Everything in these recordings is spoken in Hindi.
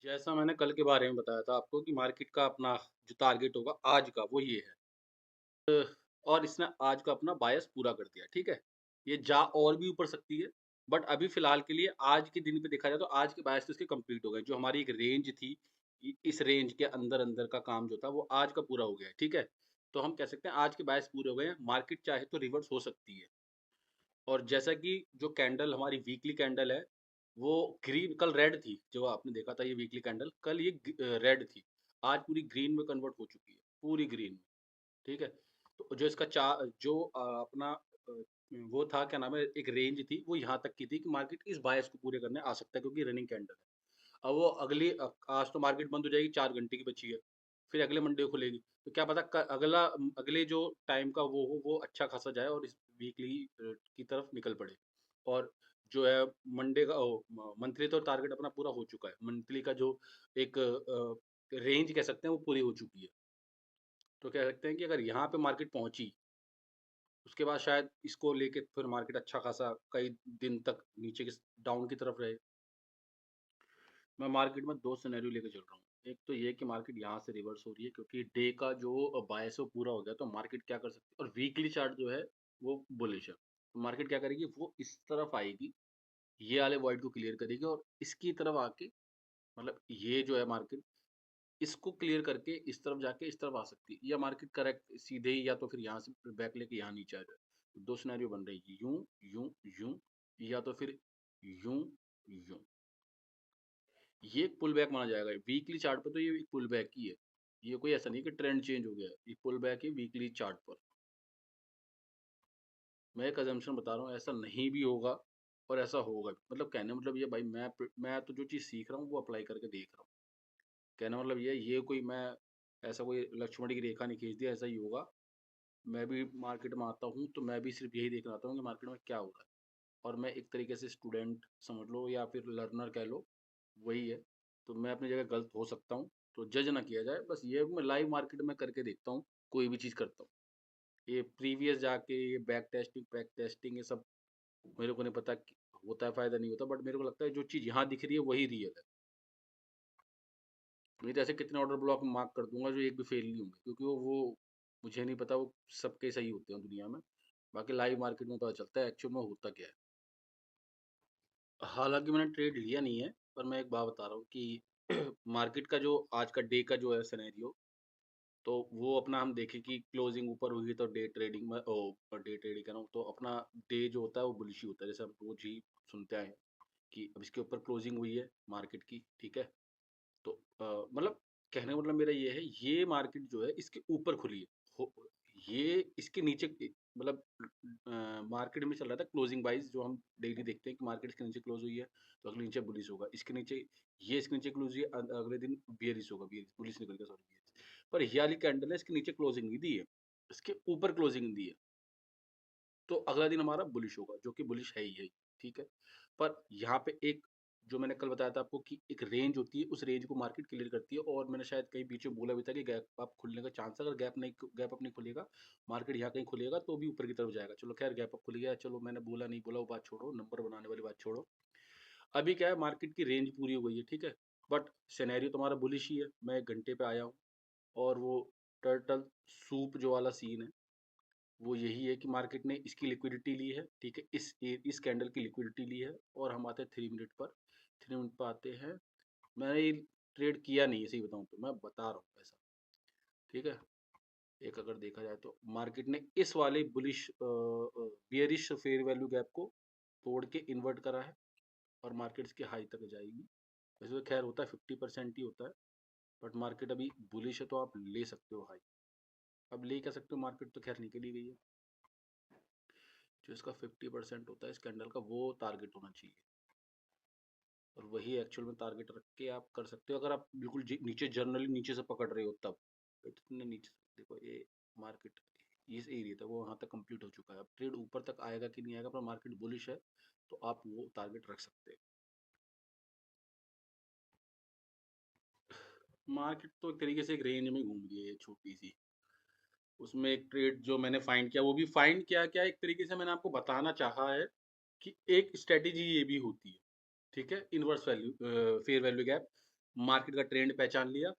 जैसा मैंने कल के बारे में बताया था आपको कि मार्केट का अपना जो टारगेट होगा आज का वो ये है। और इसने आज का अपना बायस पूरा कर दिया, ठीक है? ये जा और भी ऊपर सकती है, बट अभी फ़िलहाल के लिए आज के दिन पे देखा जाए तो आज के बायस तो इसके कंप्लीट हो गए। जो हमारी एक रेंज थी, इ इस रेंज के अंदर-अंदर का काम जो था वो आज का पूरा हो गया है, ठीक है? तो हम कह सकते हैं आज के बायस पूरे हो गए हैं, मार्केट चाहे तो रिवर्स हो सकती है। और जैसा कि जो कैंडल हमारी वीकली कैंडल है, वो ग्रीन कल रेड थी, जो आपने देखा था ये वीकली कैंडल, कल ये रेड थी। आज पूरी ग्रीन में कन्वर्ट हो चुकी है, पूरी ग्रीन में, ठीक है? तो जो इसका जो अपना वो था क्या नाम है, एक रेंज थी, वो यहाँ तक की थी कि मार्केट इस बायस को पूरे करने आ सकता है क्योंकि रनिंग कैंडल है। अब वो आज तो मार्केट बंद हो जाएगी, 4 घंटे की बची है, फिर अगले मंडे को खुलेगी। तो क्या पता अगले जो टाइम का वो हो, वो अच्छा खासा जाए और इस वीकली की तरफ निकल पड़े। और जो है मंडे का मंथली तो टारगेट अपना पूरा हो चुका है। मंथली का जो एक रेंज कह सकते हैं वो पूरी हो चुकी है। तो कह सकते हैं कि अगर यहाँ पे मार्केट पहुँची, उसके बाद शायद इसको लेके फिर मार्केट अच्छा खासा कई दिन तक नीचे की डाउन की तरफ रहे। मैं मार्केट में 2 सिनेरियो लेके चल रहा हूँ। एक तो ये कि मार्केट यहाँ से रिवर्स हो रही है क्योंकि डे का जो बायस है वो पूरा हो गया, तो मार्केट क्या कर सकती है, और वीकली चार्ट जो है वो बुलिश है। तो मार्केट क्या करेगी, वो इस तरफ आएगी, ये वाले वॉइड को क्लियर करेगी और इसकी तरफ आके, मतलब ये जो है मार्केट, इसको क्लियर करके इस तरफ जाके इस तरफ आ सकती है, या मार्केट करेक्ट सीधे ही, या तो फिर यहाँ से बैक लेके यहाँ नीचे आ जाए। 2 सिनेरियो बन रही है, यूँ, यूँ, यूँ, या तो फिर यूँ, यूँ। ये एक पुल बैक माना जाएगा। वीकली चार्ट पे तो ये एक पुल बैक ही है। ये कोई ऐसा नहीं कि ट्रेंड चेंज हो गया है। ये पुल बैक है वीकली चार्ट पर। मैं एक अजम्पशन बता रहा हूँ, ऐसा नहीं भी होगा और ऐसा होगा भी। मतलब कहने का मतलब ये भाई, मैं तो जो चीज़ सीख रहा हूँ वो अप्लाई करके देख रहा हूँ। कहने का मतलब ये कोई मैं ऐसा कोई लक्ष्मण की रेखा नहीं खींच दी, ऐसा ही होगा। मैं भी मार्केट में आता हूँ तो मैं भी सिर्फ यही देखना आता हूँ कि मार्केट में क्या हो रहा है। और मैं एक तरीके से स्टूडेंट समझ लो या फिर लर्नर कह लो, वही है। तो मैं अपनी जगह गलत हो सकता हूँ, तो जज ना किया जाए। बस ये मैं लाइव मार्केट में करके देखता हूँ, कोई भी चीज़ करता हूँ। ये प्रीवियस जाके ये बैक टेस्टिंग ये सब मेरे को नहीं पता कि होता है फ़ायदा नहीं होता, बट मेरे को लगता है जो चीज़ यहाँ दिख रही है वही रियल है। नहीं तो ऐसे कितने ऑर्डर ब्लॉक मार्क कर दूंगा जो एक भी फेल नहीं होंगे, क्योंकि वो मुझे नहीं पता वो सबके सही होते हैं दुनिया में। बाकी लाइव मार्केट में पता चलता है एक्चुअल में होता क्या है। हालाँकि मैंने ट्रेड लिया नहीं है, पर मैं एक बात बता रहा हूँ कि मार्केट का जो आज का डे का जो है सिनेरियो, तो वो अपना हम देखें कि क्लोजिंग ऊपर हुई तो डे ट्रेडिंग में डे ट्रेडिंग कर रहा हूँ, तो अपना डे जो होता है वो बुलिश ही होता है। जैसे हम रोज ही सुनते आए हैं कि अब इसके ऊपर क्लोजिंग हुई है मार्केट की, ठीक है? तो मतलब कहने का मतलब मेरा ये है, ये मार्केट जो है इसके ऊपर खुली है। हो ये इसके नीचे मतलब मार्केट में चल रहा था क्लोजिंग वाइज़, जो हम डेली देखते हैं कि मार्केट इसके नीचे क्लोज़ हुई है, तो अगले नीचे बुलिश होगा। इसके नीचे ये इसके नीचे क्लोज़ हुई है, अगले दिन बियरिश होगा, बियरिश बुलिश निकल गया, सॉरी बियरिश। पर ये वाली कैंडल है, इसके नीचे क्लोजिंग नहीं दी है, इसके ऊपर क्लोजिंग दी है। तो अगला दिन हमारा बुलिश होगा, जो कि बुलिश है ही, ठीक है? पर यहाँ पे एक जो मैंने कल बताया था आपको कि एक रेंज होती है, उस रेंज को मार्केट क्लियर करती है, और मैंने शायद कहीं बीच में बोला भी था कि गैप अप खुलने का चांस है। अगर गैप अप नहीं खुलेगा, मार्केट यहाँ कहीं खुलेगा तो भी ऊपर की तरफ जाएगा। चलो खैर गैप अप खुल गया, चलो मैंने बोला नहीं बोला वो बात छोड़ो, नंबर बनाने वाली बात छोड़ो। अभी क्या है, मार्केट की रेंज पूरी हो गई है, ठीक है? बट सिनेरियो तुम्हारा बुलिश ही है। मैं 1 घंटे पे आया हूँ और वो टर्टल सूप जो वाला सीन है, वो यही है कि मार्केट ने इसकी लिक्विडिटी ली है, ठीक है? इस कैंडल की लिक्विडिटी ली है, और हम आते हैं 3 मिनट पर। 3 मिनट पर आते हैं। मैंने ये ट्रेड किया नहीं है, सही बताऊँ तो, मैं बता रहा हूँ ऐसा, ठीक है? एक अगर देखा जाए तो मार्केट ने इस वाले bullish bearish fair value gap को तोड़ के इन्वर्ट करा है, और मार्केट इसके हाई तक जाएगी। वैसे तो खैर होता है 50% ही होता है, बट मार्केट अभी बुलिश है तो आप ले सकते हो हाई। अब ले क्या सकते हो, मार्केट तो खैर निकल ही गई है। जो इसका 50% होता है इस कैंडल का, वो टारगेट होना चाहिए, और वही एक्चुअल में टारगेट रख के आप कर सकते हो। अगर आप बिल्कुल नीचे जर्नली नीचे से पकड़ रहे हो तब, इतने नीचे से देखो ये मार्केट इस एरिया था, वो वहाँ तक कंप्लीट हो चुका है। अब ट्रेड ऊपर तक आएगा कि नहीं आएगा, पर मार्केट बुलिश है तो आप वो टारगेट रख सकते हैं। मार्केट तो एक तरीके से एक रेंज में घूम रही है छोटी सी। उसमें एक ट्रेड जो मैंने फाइंड किया, वो भी फाइंड किया क्या, एक तरीके से मैंने आपको बताना चाहा है कि एक स्ट्रेटेजी ये भी होती है, ठीक है? Inverse value fair value gap. Market का ट्रेंड पहचान लिया।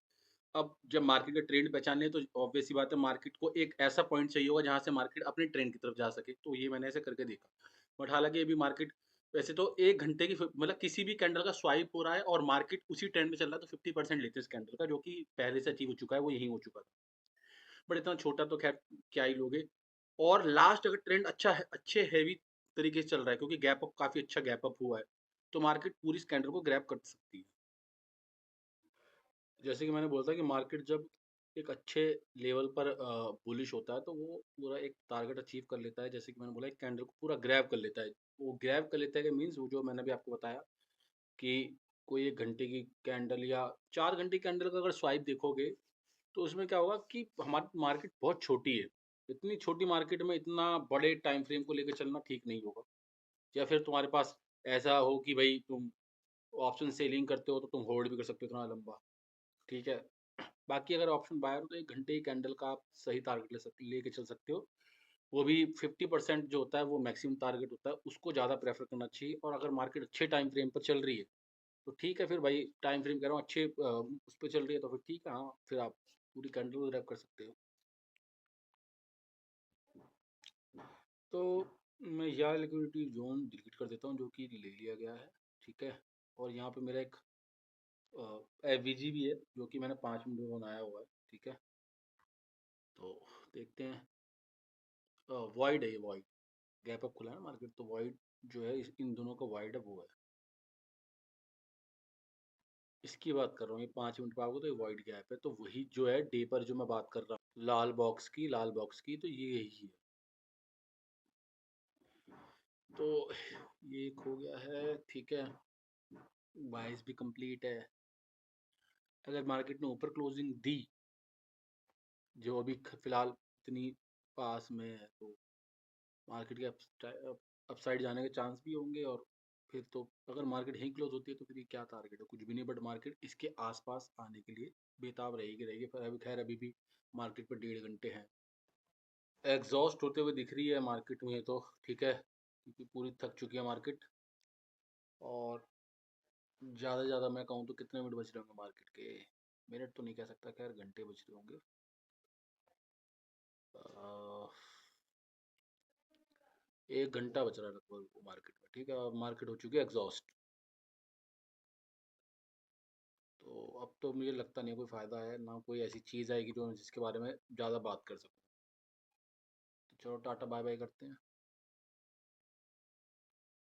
अब जब मार्केट का ट्रेंड पहचान लिया तो ऑब्वियस सी बात है, मार्केट को एक ऐसा पॉइंट चाहिए होगा जहाँ से मार्केट अपने ट्रेंड की तरफ जा सके। तो ये मैंने ऐसे करके देखा। बट हालाँकि अभी मार्केट वैसे तो 1 घंटे की मतलब किसी भी कैंडल का स्वाइप हो रहा है और मार्केट उसी ट्रेंड में चल रहा है, तो 50% लेते हैं इस कैंडल का, जो कि पहले से अचीव हो चुका है, वो यहीं हो चुका था। बट इतना छोटा तो ख़ैर क्या ही लोगे। और लास्ट अगर ट्रेंड अच्छा है, अच्छे हेवी तरीके से चल रहा है, क्योंकि गैप अप काफ़ी अच्छा गैप अप हुआ है, तो मार्केट पूरी इस कैंडल को ग्रैब कर सकती है। जैसे कि मैंने बोला था कि मार्केट जब एक अच्छे लेवल पर बुलिश होता है, तो वो पूरा एक टारगेट अचीव कर लेता है। जैसे कि मैंने बोला, एक कैंडल को पूरा ग्रैब कर लेता है। वो ग्रैब कर लेता है कि मीन्स वो जो मैंने भी आपको बताया कि कोई 1 घंटे की कैंडल या 4 घंटे की कैंडल का अगर स्वाइप देखोगे, तो उसमें क्या होगा कि हमारी मार्केट बहुत छोटी है। इतनी छोटी मार्केट में इतना बड़े टाइम फ्रेम को लेके चलना ठीक नहीं होगा। या फिर तुम्हारे पास ऐसा हो कि भई तुम ऑप्शन सेलिंग करते हो, तो तुम होल्ड भी कर सकते हो इतना लंबा, ठीक है। बाकी अगर ऑप्शन बायर हो, तो 1 घंटे की कैंडल का आप सही टारगेट लेके चल सकते हो। वो भी 50% जो होता है वो मैक्सिमम टारगेट होता है, उसको ज़्यादा प्रेफ़र करना चाहिए। और अगर मार्केट अच्छे टाइम फ्रेम पर चल रही है, तो ठीक है, फिर भाई टाइम फ्रेम कह रहा हूँ अच्छे उस पे चल रही है, तो फिर ठीक है, हाँ, फिर आप पूरी कैंडल को ग्रैब कर सकते हो। तो मैं यह लिक्विडिटी ज़ोन डिलीट कर देता हूँ, जो कि ले लिया गया है, ठीक है। और यहाँ पे मेरा एक एफवीजी भी है, जो कि मैंने 5 मिनट में बनाया हुआ है, ठीक है। तो देखते हैं। वॉइड है ये, वॉइड गैप अप खुला है ना मार्केट, तो वॉइड जो है इन दोनों का वाइड है, वो है। इसकी बात कर रहा हूँ, ये 5 मिनट पे आपको, तो ये वाइड गैप है, तो वही जो है डे पर जो मैं बात कर रहा हूँ, लाल बॉक्स की, तो ये यही है। तो ये एक हो गया है, ठीक है। बाइस भी कंप्लीट है। अगर मार्केट ने ऊपर क्लोजिंग दी, जो अभी फिलहाल इतनी पास में है, तो मार्केट के अपसाइड जाने के चांस भी होंगे। और फिर तो अगर मार्केट यहीं क्लोज होती है, तो फिर ये क्या टारगेट है, कुछ भी नहीं। बट मार्केट इसके आसपास आने के लिए बेताब रहेगी। पर अभी खैर अभी भी मार्केट पर 1.5 घंटे हैं। एग्जॉस्ट होते हुए दिख रही है मार्केट में, तो ठीक है, क्योंकि पूरी थक चुकी है मार्केट। और ज़्यादा से ज़्यादा मैं कहूँ तो कितने मिनट बच रहे होंगे मार्केट के, मिनट तो नहीं कह सकता, खैर घंटे बच रहे होंगे। 1 घंटा बच रहा है लगभग मार्केट में, ठीक है। अब मार्केट हो चुकी है एग्जॉस्ट। तो अब तो मुझे लगता नहीं है कोई फ़ायदा है, ना कोई ऐसी चीज़ आएगी जो जिसके बारे में ज़्यादा बात कर सकूँ। तो चलो टाटा बाय बाय करते हैं।